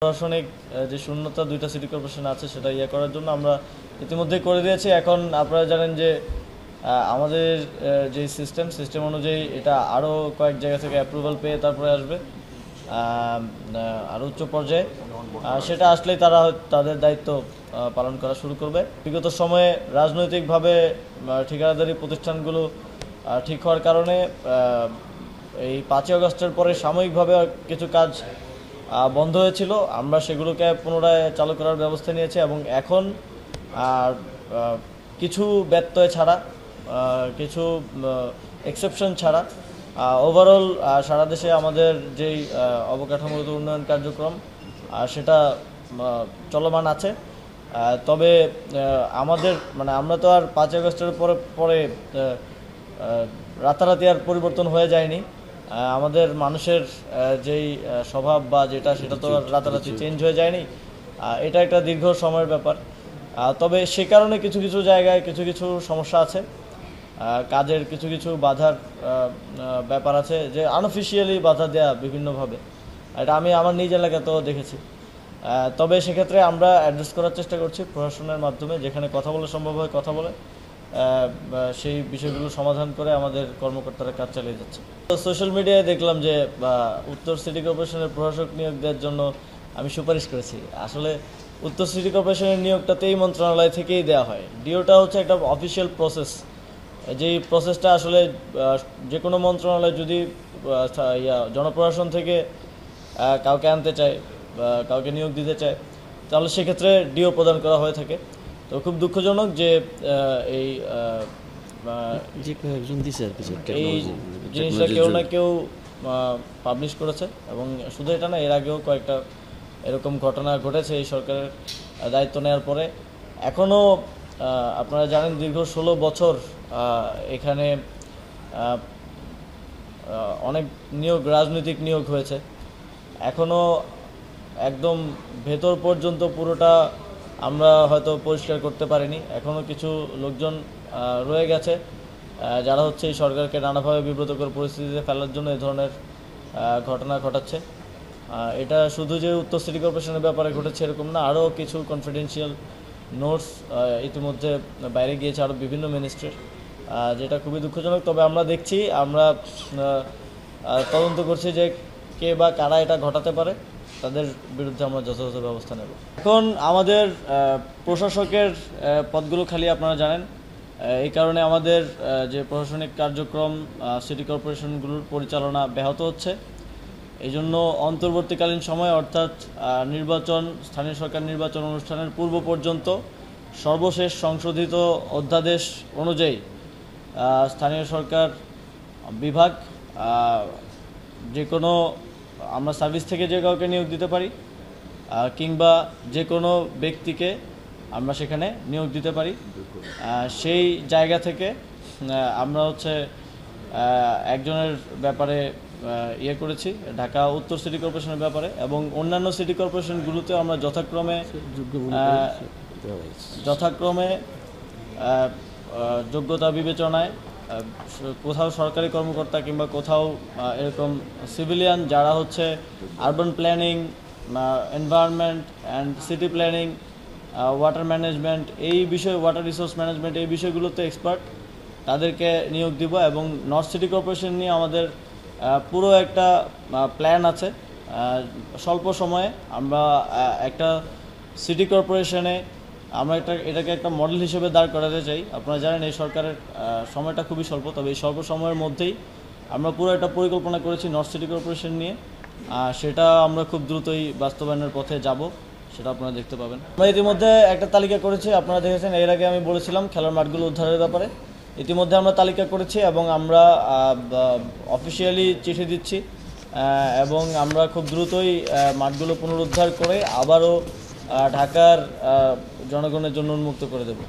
প্রশাসনিক যে শূন্যতা দুইটা সিটি কর্পোরেশন আছে সেটা করার জন্য আমরা ইতিমধ্যে করে দিয়েছি। এখন আপনারা জানেন যে আমাদের যে সিস্টেম অনুযায়ী এটা আরও কয়েক জায়গা থেকে অ্যাপ্রুভাল পেয়ে তারপরে আসবে আরও উচ্চ পর্যায়ে। সেটা আসলেই তারা তাদের দায়িত্ব পালন করা শুরু করবে। বিগত সময়ে রাজনৈতিকভাবে ঠিকাদারি প্রতিষ্ঠানগুলো ঠিক হওয়ার কারণে এই 5ই আগস্টের পরে সাময়িকভাবে কিছু কাজ বন্ধ হয়েছিল। আমরা সেগুলোকে পুনরায় চালু করার ব্যবস্থা নিয়েছি এবং এখন কিছু ব্যত্যয় ছাড়া, কিছু এক্সেপশন ছাড়া ওভারঅল সারা দেশে আমাদের যেই অবকাঠামোগত উন্নয়ন কার্যক্রম সেটা চলমান আছে। তবে আমাদের আমরা তো আর 5ই আগস্টের পরে রাতারাতি আর পরিবর্তন হয়ে যায়নি। আমাদের মানুষের যেই স্বভাব বা সেটা তো রাতারাতি চেঞ্জ হয়ে যায়নি। এটা একটা দীর্ঘ সময়ের ব্যাপার। তবে সে কারণে কিছু কিছু জায়গায় কিছু সমস্যা আছে, কাজের কিছু বাধার ব্যাপার আছে, যে আনঅফিসিয়ালি বাধা দেয়া বিভিন্নভাবে। এটা আমি আমার নিজ এলাকাতেও দেখেছি। তবে সেক্ষেত্রে আমরা অ্যাড্রেস করার চেষ্টা করছি প্রশাসনের মাধ্যমে, যেখানে কথা বলা সম্ভব হয় কথা বলে সেই বিষয়গুলো সমাধান করে আমাদের কর্মকর্তারা কাজ চালিয়ে যাচ্ছে। সোশ্যাল মিডিয়ায় দেখলাম যে উত্তর সিটি কর্পোরেশনের প্রশাসক নিয়োগ দেওয়ার জন্য আমি সুপারিশ করেছি। আসলে উত্তর সিটি কর্পোরেশনের নিয়োগটাতে এই মন্ত্রণালয় থেকেই দেওয়া হয়। ডিওটা হচ্ছে একটা অফিসিয়াল প্রসেস, যেই প্রসেসটা আসলে যে কোনো মন্ত্রণালয় যদি জনপ্রশাসন থেকে কাউকে আনতে চায় বা কাউকে নিয়োগ দিতে চায়, তাহলে সেক্ষেত্রে ডিও প্রদান করা হয়ে থাকে। তো খুব দুঃখজনক যে এই জিনিসটা কেউ না কেউ পাবলিশ করেছে, এবং শুধু এটা না, এর আগেও কয়েকটা এরকম ঘটনা ঘটেছে এই সরকারের দায়িত্ব নেওয়ার পরে। এখনও আপনারা জানেন দীর্ঘ 16 বছর এখানে অনেক রাজনৈতিক নিয়োগ হয়েছে। এখনও একদম ভেতর পর্যন্ত পুরোটা আমরা হয়তো পরিষ্কার করতে পারিনি। এখনও কিছু লোকজন রয়ে গেছে যারা হচ্ছে এই সরকারকে নানাভাবে বিব্রতকর পরিস্থিতিতে ফেলার জন্য এই ধরনের ঘটনা ঘটাচ্ছে। এটা শুধু যে উত্তর সিটি কর্পোরেশনের ব্যাপারে ঘটেছে এরকম না, আরও কিছু কনফিডেন্সিয়াল নোটস ইতিমধ্যে বাইরে গিয়েছে আরও বিভিন্ন মিনিস্ট্রির, যেটা খুবই দুঃখজনক। তবে আমরা দেখছি, আমরা তদন্ত করছি যে কে বা কারা এটা ঘটাতে পারে, তাদের বিরুদ্ধে আমরা যথাযথ ব্যবস্থা নেব। এখন আমাদের প্রশাসকের পদগুলো খালি, আপনারা জানেন। এই কারণে আমাদের যে প্রশাসনিক কার্যক্রম সিটি কর্পোরেশনগুলোর পরিচালনা ব্যাহত হচ্ছে। এই জন্য অন্তর্বর্তীকালীন সময়, অর্থাৎ স্থানীয় সরকার নির্বাচন অনুষ্ঠানের পূর্ব পর্যন্ত সর্বশেষ সংশোধিত অধ্যাদেশ অনুযায়ী স্থানীয় সরকার বিভাগ যে কোনো, আমরা সার্ভিস থেকে যে কাউকে নিয়োগ দিতে পারি, কিংবা যে কোনো ব্যক্তিকে আমরা সেখানে নিয়োগ দিতে পারি। সেই জায়গা থেকে আমরা একজনের ব্যাপারে করেছি, ঢাকা উত্তর সিটি কর্পোরেশনের ব্যাপারে, এবং অন্যান্য সিটি কর্পোরেশনগুলোতে আমরা যথাক্রমে যোগ্যতা বিবেচনায় কোথাও সরকারি কর্মকর্তা কিংবা কোথাও এরকম সিভিলিয়ান যারা urban planning, environment and city planning, water management, এই বিষয়ে ওয়াটার রিসোর্স ম্যানেজমেন্ট, এই বিষয়গুলোতে এক্সপার্ট, তাদেরকে নিয়োগ দিব। এবং নর্থ সিটি কর্পোরেশন নিয়ে আমাদের পুরো একটা প্ল্যান আছে। স্বল্প সময়ে আমরা একটা সিটি কর্পোরেশনে আমরা এটাকে একটা মডেল হিসেবে দাঁড় করাতে চাই। আপনারা জানেন এই সরকারের সময়টা খুবই স্বল্প, তবে এই স্বল্প সময়ের মধ্যেই আমরা পুরো একটা পরিকল্পনা করেছি নর্থ সিটি কর্পোরেশন নিয়ে। সেটা আমরা খুব দ্রুতই বাস্তবায়নের পথে যাব, সেটা আপনারা দেখতে পাবেন। আমরা ইতিমধ্যে একটা তালিকা করেছি, আপনারা দেখেছেন। এর আগে আমি বলেছিলাম খেলার মাঠগুলো উদ্ধারের ব্যাপারে। ইতিমধ্যে আমরা তালিকা করেছি এবং আমরা অফিসিয়ালি চিঠি দিচ্ছি, এবং আমরা খুব দ্রুতই মাঠগুলো পুনরুদ্ধার করে আবারও ঢাকার জনগণের জন্য উন্মুক্ত করে দেব।